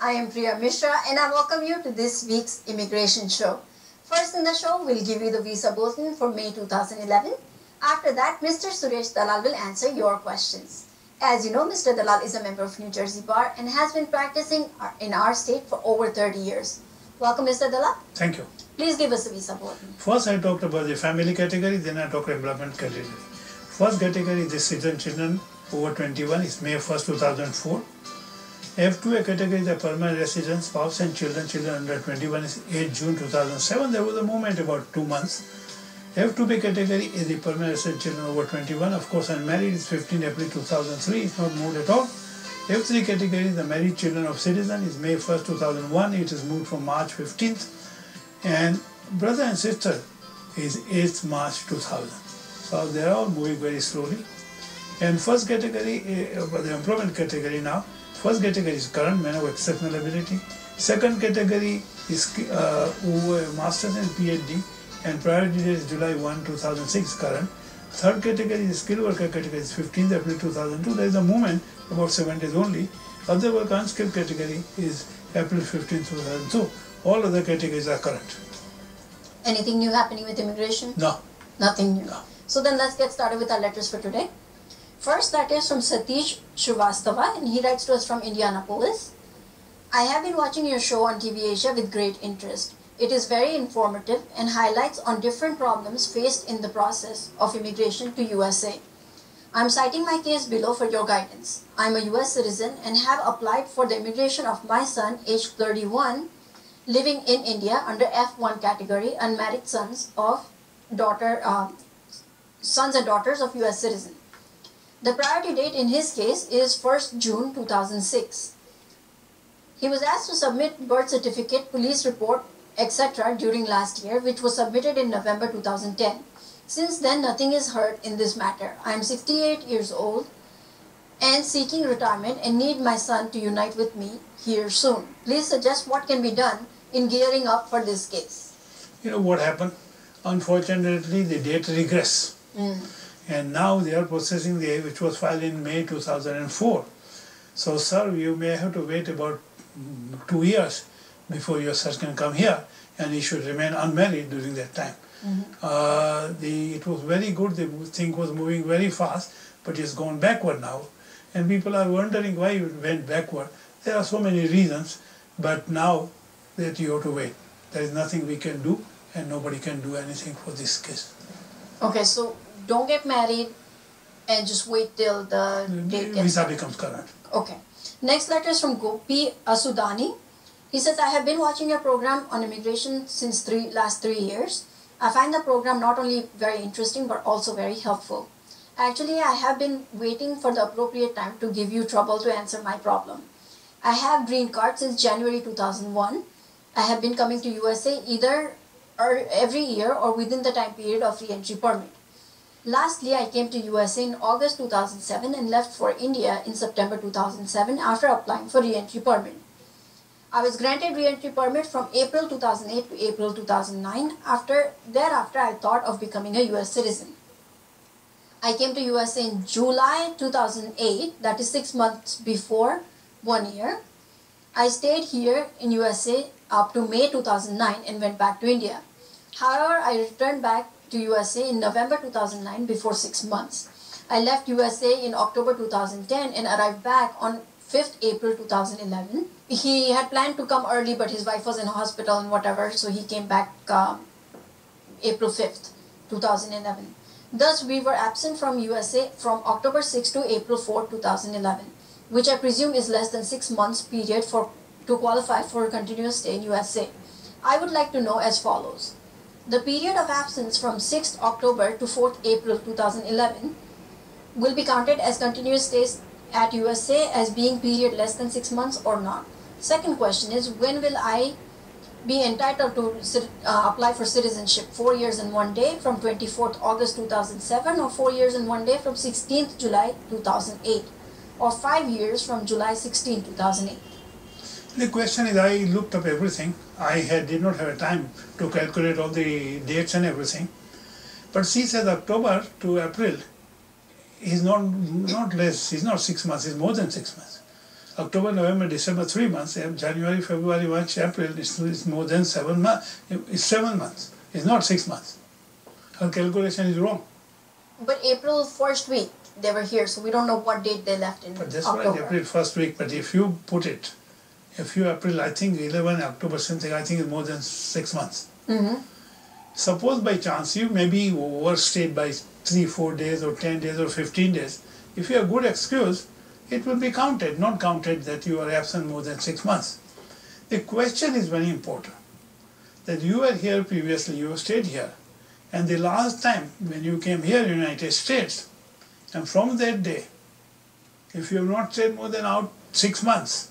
I am Priya Mishra and I welcome you to this week's immigration show. First in the show, we'll give you the visa bulletin for May 2011. After that, Mr. Suresh Dalal will answer your questions. As you know, Mr. Dalal is a member of New Jersey Bar and has been practicing in our state for over 30 years. Welcome, Mr. Dalal. Thank you. Please give us the visa bulletin. First, I talked about the family category, then I talked employment category. First category is the citizen children over 21, is May 1st, 2004. F2A category is the permanent residents, spouse and children under 21 is 8 June 2007. There was a movement about 2 months. F2B category is the permanent resident children over 21. Of course, unmarried is 15 April 2003. It's not moved at all. F3 category is the married children of citizen is May 1st, 2001. It is moved from March 15th. And brother and sister is 8th March 2000. So they are all moving very slowly. And first category, the employment category now. First category is current men of exceptional ability. Second category is masters and PhD, and priority date is July 1, 2006 current. Third category is skilled worker category is 15th April 2002. There is a movement about 7 days only. Other work unskilled category is April 15, 2002. All other categories are current. Anything new happening with immigration? No. Nothing new. No. So then let's get started with our letters for today. First letter is from Satish Shrivastava and he writes to us from Indianapolis. I have been watching your show on TV Asia with great interest. It is very informative and highlights on different problems faced in the process of immigration to USA. I am citing my case below for your guidance. I am a US citizen and have applied for the immigration of my son, aged 31, living in India under F1 category, unmarried sons and daughters of US citizens. The priority date in his case is 1st June 2006. He was asked to submit birth certificate, police report, etc. during last year, which was submitted in November 2010. Since then, nothing is heard in this matter. I am 68 years old and seeking retirement and need my son to unite with me here soon. Please suggest what can be done in gearing up for this case. You know what happened? Unfortunately, the date regressed. And now they are processing the which was filed in May 2004. So, sir, you may have to wait about 2 years before your son can come here, and he should remain unmarried during that time. It was very good, the thing was moving very fast, but it's gone backward now. And people are wondering why it went backward. There are so many reasons, but now that you have to wait. There is nothing we can do, and nobody can do anything for this case. Okay, so don't get married and just wait till the date gets visa becomes current. Okay. Next letter is from Gopi Asudani. He says, I have been watching your program on immigration since last 3 years. I find the program not only very interesting but also very helpful. Actually, I have been waiting for the appropriate time to give you trouble to answer my problem. I have green card since January 2001. I have been coming to USA either every year or within the time period of re-entry permit. Lastly, I came to USA in August 2007 and left for India in September 2007 after applying for re-entry permit. I was granted re-entry permit from April 2008 to April 2009. Thereafter, I thought of becoming a US citizen. I came to USA in July 2008, that is 6 months before 1 year. I stayed here in USA up to May 2009 and went back to India. However, I returned back to USA in November 2009 before 6 months. I left USA in October 2010 and arrived back on 5th April 2011. He had planned to come early, but his wife was in hospital and whatever, so he came back April 5th, 2011. Thus, we were absent from USA from October 6 to April 4, 2011, which I presume is less than 6 months period to qualify for a continuous stay in USA. I would like to know as follows. The period of absence from 6th October to 4th April 2011 will be counted as continuous stays at USA as being period less than 6 months or not. Second question is, when will I be entitled to apply for citizenship? 4 years and 1 day from 24th August 2007 or 4 years and 1 day from 16th July 2008 or 5 years from July 16, 2008? The question is, I looked up everything. I did not have time to calculate all the dates and everything. But she says October to April is not less, it's not 6 months, it's more than 6 months. October, November, December, 3 months. January, February, March, April is more than 7 months. It's 7 months. It's not 6 months. Her calculation is wrong. But April first week they were here, so we don't know what date they left in But that's October. right, April first week. But if you put it, if you April, I think 11 October something, I think it's more than 6 months. Mm-hmm. Suppose by chance you may be overstayed by 3-4 days or 10 days or 15 days. If you have good excuse, it will be counted, not counted that you are absent more than 6 months. The question is very important. That you were here previously, you stayed here. And the last time when you came here in the United States, and from that day, if you have not stayed more than 6 months,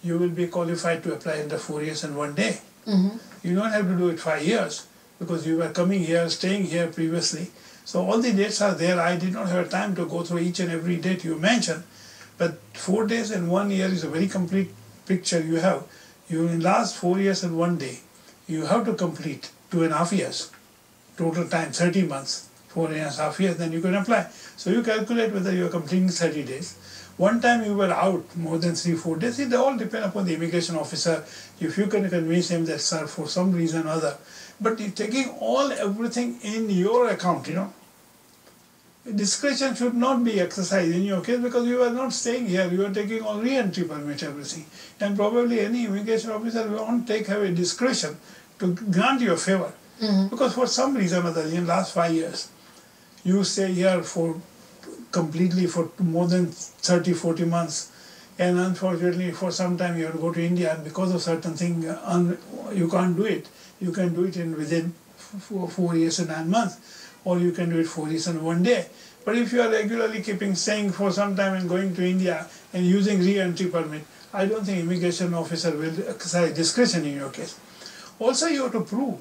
you will be qualified to apply under 4 years and 1 day. Mm-hmm. You don't have to do it 5 years because you were coming here, staying here previously. So all the dates are there. I did not have time to go through each and every date you mentioned. But 4 days and 1 year is a very complete picture you have. You in last 4 years and 1 day, you have to complete 2.5 years. Total time 30 months, 4.5 years, then you can apply. So you calculate whether you are completing 30 days. One time you were out more than 3-4 days, it all depends upon the immigration officer. If you can convince him that, sir, for some reason or other. But you're taking everything in your account, Discretion should not be exercised in your case because you are not staying here, you are taking all re-entry permit, everything. And probably any immigration officer won't have a discretion to grant you a favor. Mm-hmm. Because for some reason or other, in the last 5 years, you stay here completely for more than 30-40 months, and unfortunately for some time you have to go to India, and because of certain thing you can't do it. You can do it within 4 years and 9 months, or you can do it 4 years and 1 day. But if you are regularly staying for some time and going to India and using re-entry permit, I don't think immigration officer will exercise discretion in your case. Also, you have to prove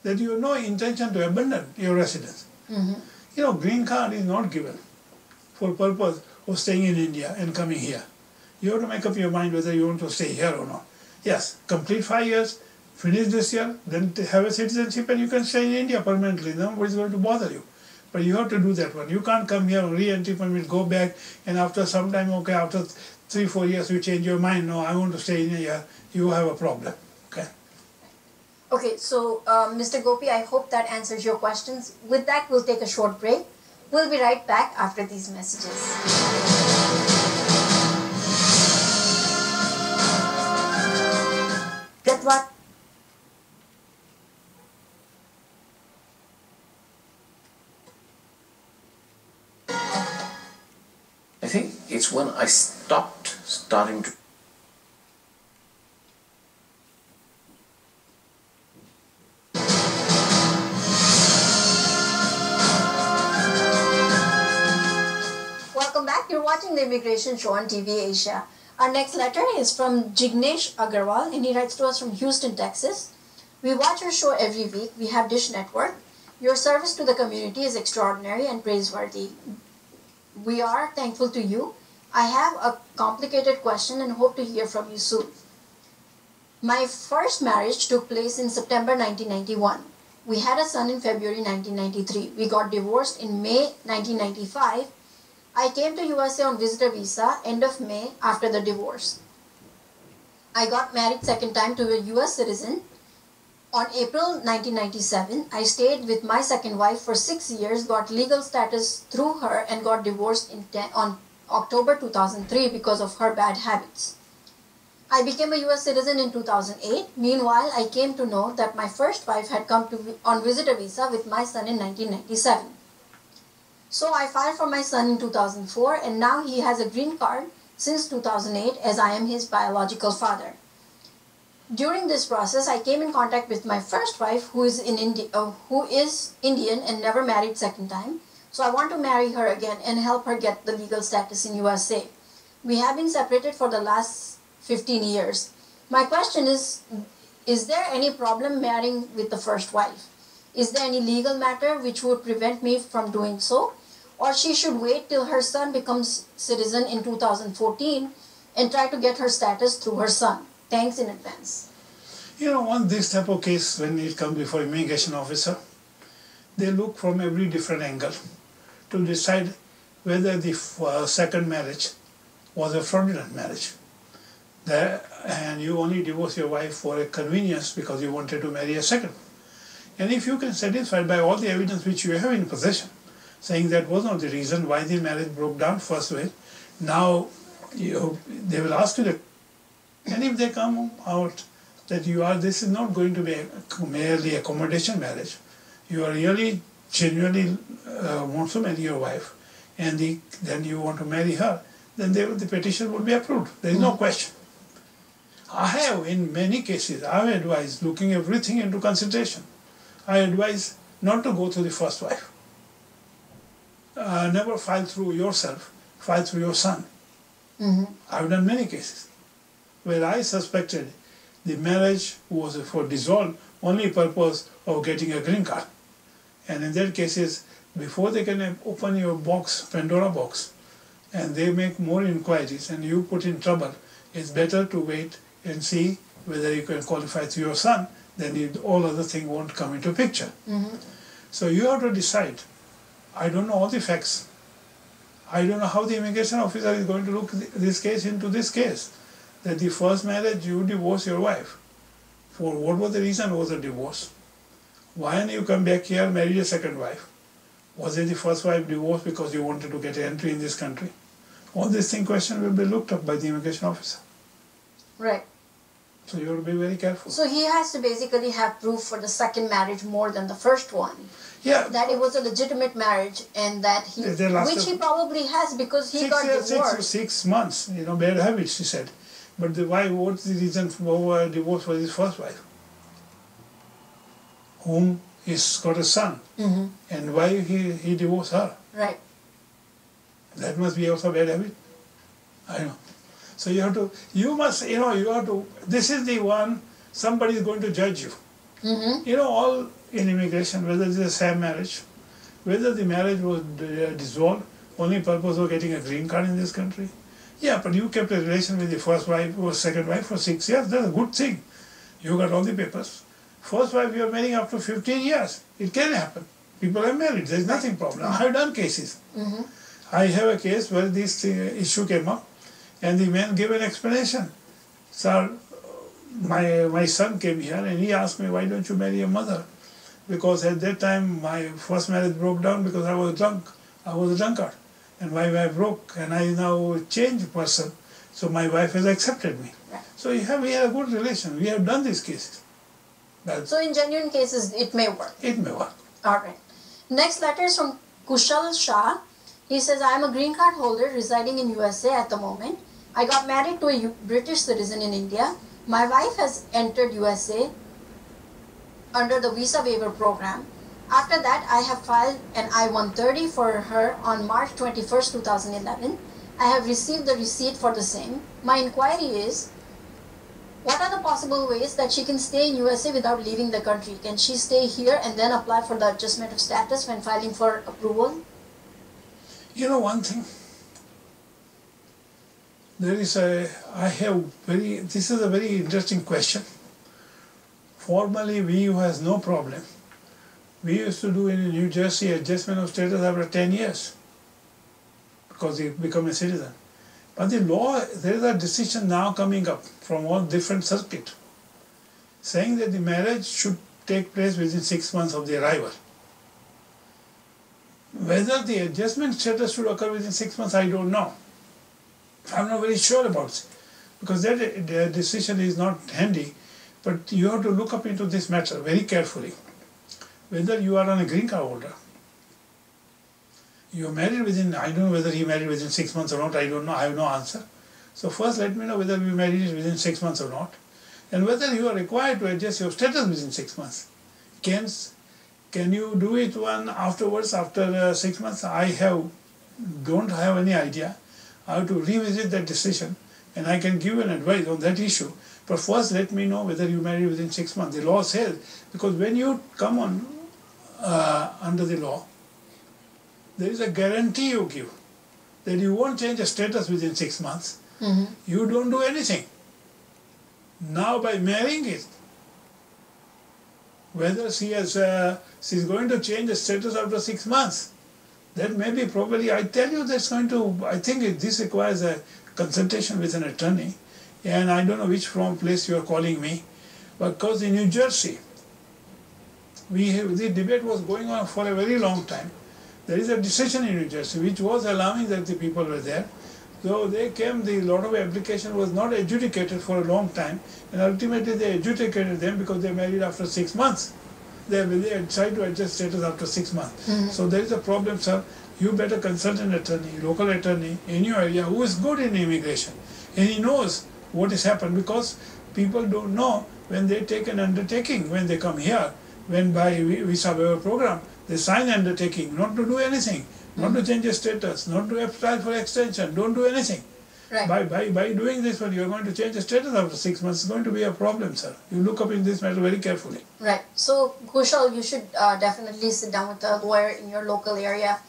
that you have no intention to abandon your residence. Mm-hmm. Green card is not given for purpose of staying in India and coming here. You have to make up your mind whether you want to stay here or not. Yes, complete 5 years, finish this year, then have a citizenship and you can stay in India permanently. Nobody is going to bother you. But you have to do that one. You can't come here on re-entry permit, go back, and after some time, after 3-4 years you change your mind, no, I want to stay in here, you have a problem. Okay, so Mr. Gopi, I hope that answers your questions. With that, we'll take a short break. We'll be right back after these messages. Get what? I think it's when I stopped starting to You're watching the Immigration Show on TV Asia. Our next letter is from Jignesh Agarwal, and he writes to us from Houston, Texas. We watch your show every week. We have Dish Network. Your service to the community is extraordinary and praiseworthy. We are thankful to you. I have a complicated question and hope to hear from you soon. My first marriage took place in September 1991. We had a son in February 1993. We got divorced in May 1995. I came to USA on visitor visa end of May after the divorce. I got married second time to a US citizen. On April 1997, I stayed with my second wife for 6 years, got legal status through her, and got divorced on October 2003 because of her bad habits. I became a US citizen in 2008. Meanwhile, I came to know that my first wife had come on visitor visa with my son in 1997. So I filed for my son in 2004, and now he has a green card since 2008 as I am his biological father. During this process, I came in contact with my first wife who is Indian and never married second time. So I want to marry her again and help her get the legal status in USA. We have been separated for the last 15 years. My question is there any problem marrying with the first wife? Is there any legal matter which would prevent me from doing so? Or she should wait till her son becomes citizen in 2014 and try to get her status through her son? Thanks in advance. On this type of case, when it comes before immigration officer, they look from every different angle to decide whether the second marriage was a fraudulent marriage. And you only divorce your wife for a convenience because you wanted to marry a second. And if you can satisfy by all the evidence which you have in possession, saying that was not the reason why the marriage broke down first way, now they will ask you that. And if they come out that this is not going to be merely accommodation marriage, you are really genuinely want to marry your wife, and then you want to marry her, then the petition will be approved. There is no question. I have, in many cases, I have advised looking everything into consideration. I advise not to go through the first wife. Never file through yourself, file through your son. I've done many cases where I suspected the marriage was for dissolved only purpose of getting a green card. And in that cases, before they can open your box, Pandora box, and they make more inquiries and you put in trouble, it's better to wait and see whether you can qualify through your son, then all other things won't come into picture. So you have to decide. I don't know all the facts. I don't know how the immigration officer is going to look this case into this case. That the first marriage you divorce your wife. For what was the reason was a divorce? Why didn't you come back here and marry a second wife? Was it the first wife divorced because you wanted to get entry in this country? All these things question will be looked up by the immigration officer. Right. So you have to be very careful. So he has to basically have proof for the second marriage more than the first one. Yeah. That it was a legitimate marriage and that which he probably has because he got divorced. 6 months, bad habits, he said. But what's the reason for divorce for his first wife? Whom he's got a son. And why he divorced her? Right. That must be also a bad habit. I know. So this is the one, somebody is going to judge you. All in immigration, whether it's a same marriage, whether the marriage was dissolved, only purpose of getting a green card in this country. Yeah, but you kept a relation with the first wife or second wife for 6 years, that's a good thing. You got all the papers. First wife you are marrying after 15 years. It can happen. People are married, there is nothing problem. I have done cases. I have a case where this issue came up and the man gave an explanation. Sir, my son came here and he asked me, why don't you marry your mother? Because at that time my first marriage broke down because I was drunk. I was a drunkard. And my wife broke and I now changed person. So my wife has accepted me. Right. So we had a good relation. We have done these cases. So in genuine cases, it may work. It may work. Alright. Next letter is from Kushal Shah. He says, I am a green card holder residing in USA at the moment. I got married to a British citizen in India. My wife has entered USA under the visa waiver program. After that, I have filed an I-130 for her on March 21st, 2011. I have received the receipt for the same. My inquiry is, what are the possible ways that she can stay in USA without leaving the country? Can she stay here and then apply for the adjustment of status when filing for approval? You know one thing, this is a very interesting question. Formally, we has no problem. We used to do in New Jersey adjustment of status after 10 years because you become a citizen. But the law, there is a decision now coming up from all different circuits saying that the marriage should take place within 6 months of the arrival. Whether the adjustment status should occur within 6 months, I don't know. I'm not very sure about it because that decision is not handy, but you have to look up into this matter very carefully. Whether you are on a green card holder, you are married within, I don't know whether he married within 6 months or not, I don't know, I have no answer. So first let me know whether you married within 6 months or not, and whether you are required to adjust your status within 6 months. Can you do it afterwards, after 6 months? I don't have any idea. I have to revisit that decision and I can give an advice on that issue. But first let me know whether you marry within 6 months. The law says, because when you come on under the law, there is a guarantee you give that you won't change the status within 6 months. You don't do anything. Now by marrying it, whether she's going to change the status after 6 months, that may be probably, I tell you, that's going to, I think this requires a consultation with an attorney, and I don't know which from place you are calling me, because in New Jersey, the debate was going on for a very long time. There is a decision in New Jersey which was allowing that the people were there. So they came, the lot of application was not adjudicated for a long time, and ultimately they adjudicated them because they married after 6 months. They tried to adjust status after 6 months. So there is a problem, sir. You better consult an attorney, local attorney in your area who is good in immigration, and he knows what has happened, because people don't know when they take an undertaking, when they come here, when by visa waiver program, they sign undertaking not to do anything, not to change your status, not to apply for extension, don't do anything. Right. By doing this one, you are going to change the status after 6 months. It's going to be a problem, sir. You look up in this matter very carefully. Right. So, Kushal, you should definitely sit down with a lawyer in your local area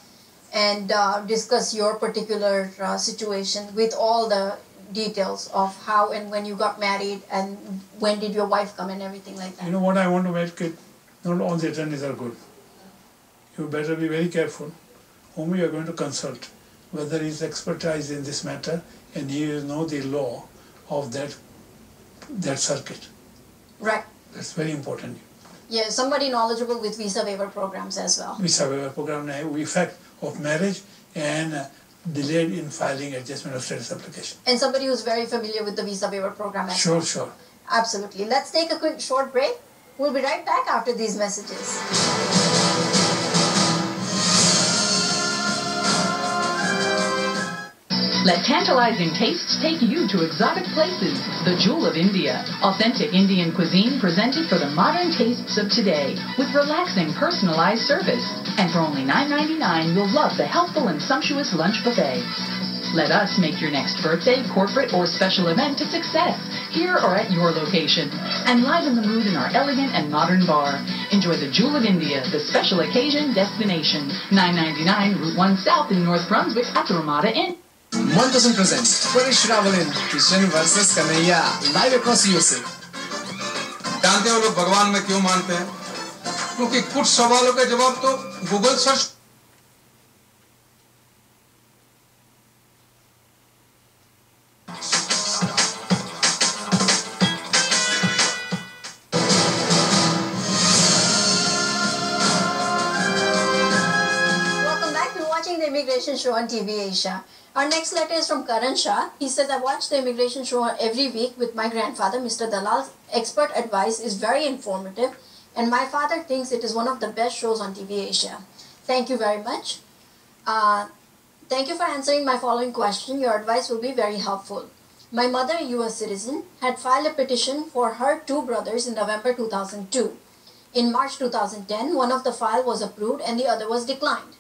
and discuss your particular situation with all the details of how and when you got married and when did your wife come and everything like that. You know what I want to make it, not all the attorneys are good. You better be very careful whom you are going to consult, whether he is expertise in this matter and he know the law of that circuit. Right. That's very important. Yeah, somebody knowledgeable with visa waiver programs as well. Visa waiver program effect of marriage and delayed in filing adjustment of status application. And somebody who's very familiar with the visa waiver program as well. Sure. Absolutely. Let's take a quick short break. We'll be right back after these messages. Let tantalizing tastes take you to exotic places. The Jewel of India. Authentic Indian cuisine presented for the modern tastes of today with relaxing personalized service. And for only $9.99, you'll love the healthful and sumptuous lunch buffet. Let us make your next birthday, corporate, or special event a success, here or at your location. And liven the mood in our elegant and modern bar. Enjoy the Jewel of India, the special occasion destination. $9.99 Route 1 South in North Brunswick at the Ramada Inn. Mantasam presents Suresh Dalal in Kishan versus Kanhaiya live across USA. जानते हो लोग भगवान में क्यों मानते हैं? क्योंकि कुछ सवालों के जवाब तो Google search Welcome back. You're watching the Immigration Show on TV Asia. Our next letter is from Karan Shah. He says, I watch the Immigration Show every week with my grandfather, Mr. Dalal's expert advice is very informative, and my father thinks it is one of the best shows on TV Asia. Thank you very much. Thank you for answering my following question. Your advice will be very helpful. My mother, a US citizen, had filed a petition for her two brothers in November 2002. In March 2010, one of the file was approved and the other was declined.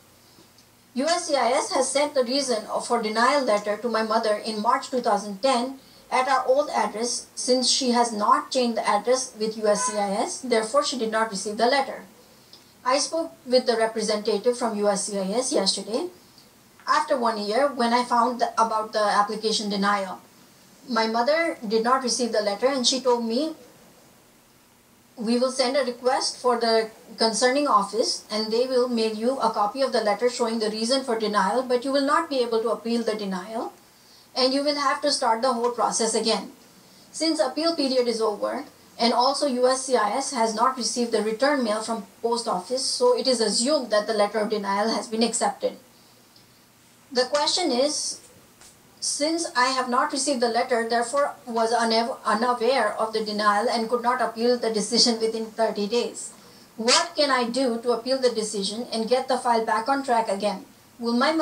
USCIS has sent the reason for denial letter to my mother in March 2010 at our old address, since she has not changed the address with USCIS, therefore she did not receive the letter. I spoke with the representative from USCIS yesterday after 1 year when I found about the application denial. My mother did not receive the letter and she told me we will send a request for the concerning office and they will mail you a copy of the letter showing the reason for denial, but you will not be able to appeal the denial and you will have to start the whole process again. Since appeal period is over and also USCIS has not received the return mail from post office, so it is assumed that the letter of denial has been accepted. The question is, since I have not received the letter, therefore was unaware of the denial and could not appeal the decision within 30 days. What can I do to appeal the decision and get the file back on track again? Will my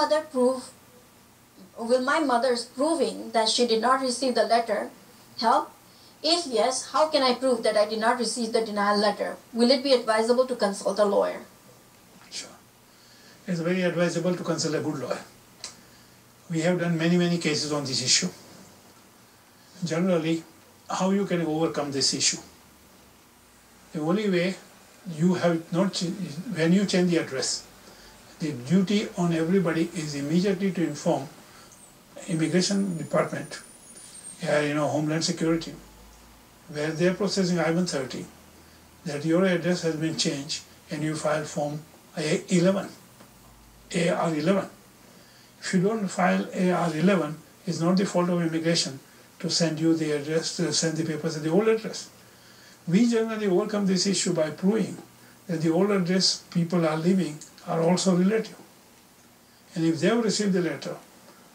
mother's proving that she did not receive the letter help? If yes, how can I prove that I did not receive the denial letter? Will it be advisable to consult a lawyer? Sure. It's very advisable to consult a good lawyer. We have done many cases on this issue. Generally, how you can overcome this issue? The only way you have not, when you change the address, the duty on everybody is immediately to inform Immigration Department, Homeland Security, where they are processing I-130, that your address has been changed and you file Form AR11. If you don't file AR11, It's not the fault of immigration to send you the address, to send the papers at the old address. We generally overcome this issue by proving that the old address people are living are also relative. And if they have received the letter,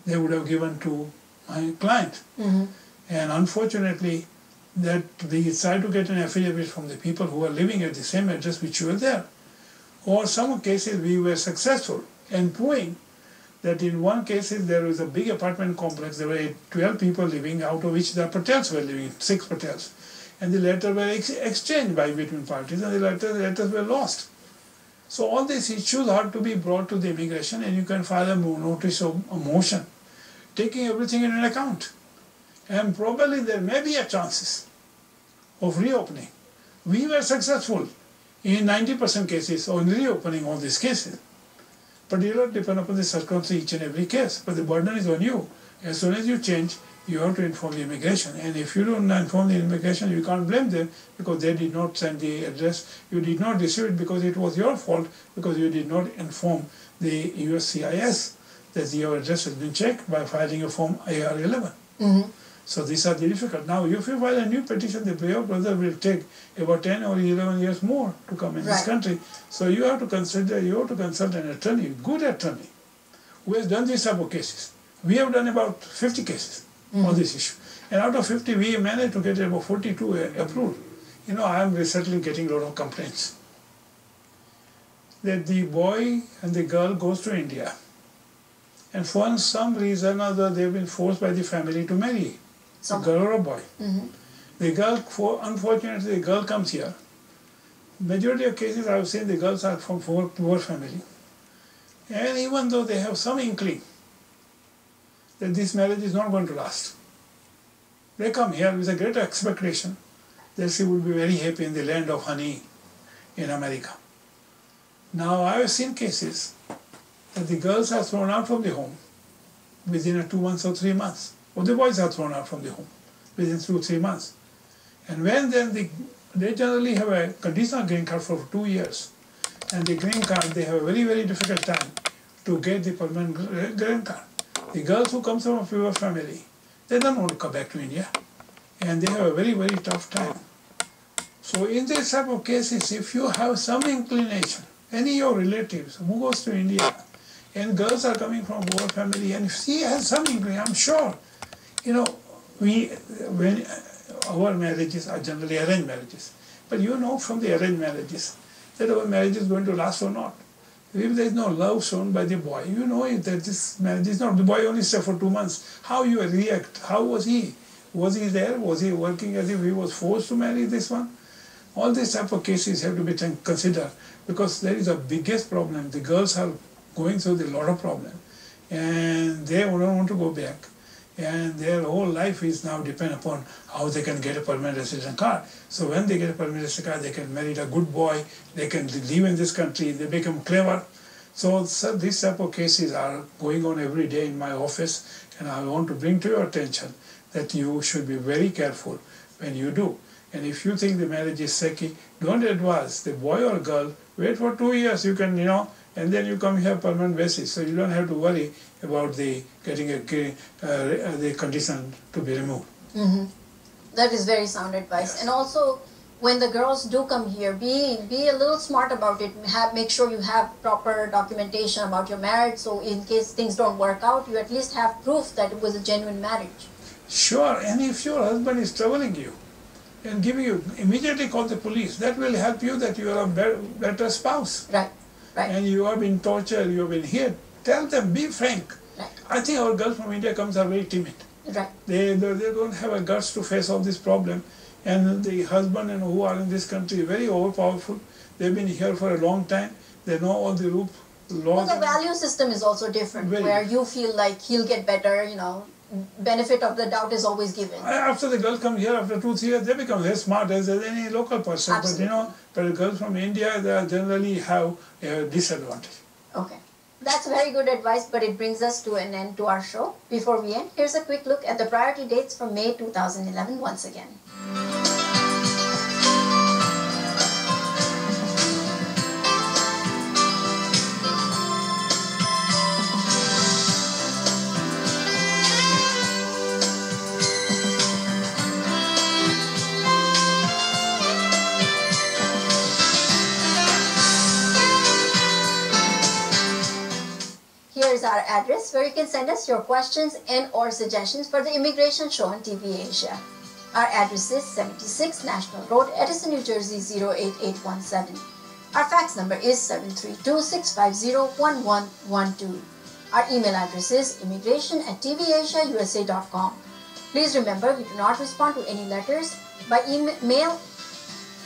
they would have given to my client. And unfortunately, that we try to get an affidavit from the people who are living at the same address which you were there. Or some cases we were successful in proving that in one case there was a big apartment complex, there were 12 people living, out of which the Patels were living, 6 Patels. And the letters were exchanged by between parties, and the letters were lost. So all these issues are to be brought to the immigration, and you can file a notice of a motion, taking everything into account. And probably there may be a chances of reopening. We were successful in 90% cases on reopening all these cases. But it will depend upon the circumstances each and every case. But the burden is on you. As soon as you change, you have to inform the immigration. And if you don't inform the immigration, you can't blame them because they did not send the address. You did not receive it because it was your fault, because you did not inform the USCIS that your address has been checked by filing a form AR11. So these are the difficult. Now, if you file a new petition, the payout brother will take about 10 or 11 years more to come in this country. So you have to consider, you have to consult an attorney, good attorney, who has done these type of cases. We have done about 50 cases on this issue. And out of 50, we managed to get about 42 approved. You know, I am recently getting a lot of complaints that the boy and the girl goes to India. And for some reason or other, they've been forced by the family to marry. A girl or a boy. The girl, unfortunately, the girl comes here. Majority of cases I have seen the girls are from poor family. And even though they have some inkling that this marriage is not going to last, they come here with a great expectation that she would be very happy in the land of honey in America. Now I have seen cases that the girls are thrown out from the home within 2 months or 3 months. Or the boys are thrown out from the home within 2 or 3 months. And when then they generally have a conditional green card for 2 years. And the green card, they have a very, very difficult time to get the permanent green card. The girls who come from a poor family, they don't want to come back to India. And they have a very, very tough time. So in this type of cases, if you have some inclination, any of your relatives who goes to India, and girls are coming from a poor family, and if she has some inclination, I'm sure, you know, when our marriages are generally arranged marriages, but you know from the arranged marriages that our marriage is going to last or not. If there is no love shown by the boy, you know that this marriage is not. The boy only stayed for 2 months. How you react? How was he? Was he there? Was he working as if he was forced to marry this one? All these type of cases have to be considered because there is a biggest problem. The girls are going through a lot of problem, and they don't want to go back. And their whole life is now depend upon how they can get a permanent resident card. So when they get a permanent resident card, they can marry a good boy, they can live in this country, they become clever. So these type of cases are going on every day in my office, and I want to bring to your attention that you should be very careful when you do. And if you think the marriage is shaky, don't advise the boy or girl, wait for 2 years, you can, and then you come here permanent basis. So you don't have to worry about the getting the condition to be removed. That is very sound advice. Yes. And also, when the girls do come here, be a little smart about it. Make sure you have proper documentation about your marriage, so in case things don't work out, you at least have proof that it was a genuine marriage. Sure, and if your husband is troubling you and giving you, immediately call the police. That will help you that you are a better spouse. Right. And you have been tortured, you have been hit. Tell them, be frank. Right. I think our girls from India are very timid. Right. They don't have a guts to face all this problem. And the husband who are in this country very overpowerful. They've been here for a long time. They know all the laws. Well, the value system is also different, where you feel like he'll get better, benefit of the doubt is always given. After the girls come here, after 2-3 years, they become as smart as any local person. Absolutely. But the girls from India, they generally have a disadvantage. Okay. That's very good advice, but it brings us to an end to our show. Before we end, here's a quick look at the priority dates for May 2011 once again. our address where you can send us your questions and or suggestions for the immigration show on TV Asia. Our address is 76 National Road, Edison, New Jersey 08817. Our fax number is 732-650-1112. Our email address is immigration@tvasiausa.com. Please remember we do not respond to any letters by email.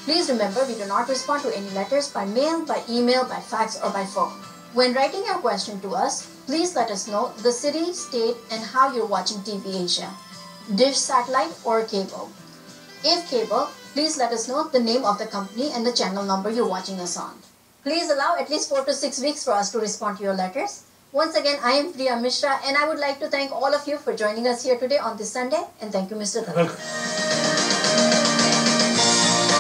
Please remember we do not respond to any letters by mail, by email, by fax, or by phone. When writing your question to us, please let us know the city, state, and how you're watching TV Asia. Dish, satellite, or cable. If cable, please let us know the name of the company and the channel number you're watching us on. Please allow at least 4 to 6 weeks for us to respond to your letters. Once again, I am Priya Mishra, and I would like to thank all of you for joining us here today on this Sunday, and thank you, Mr. Dalal. Welcome.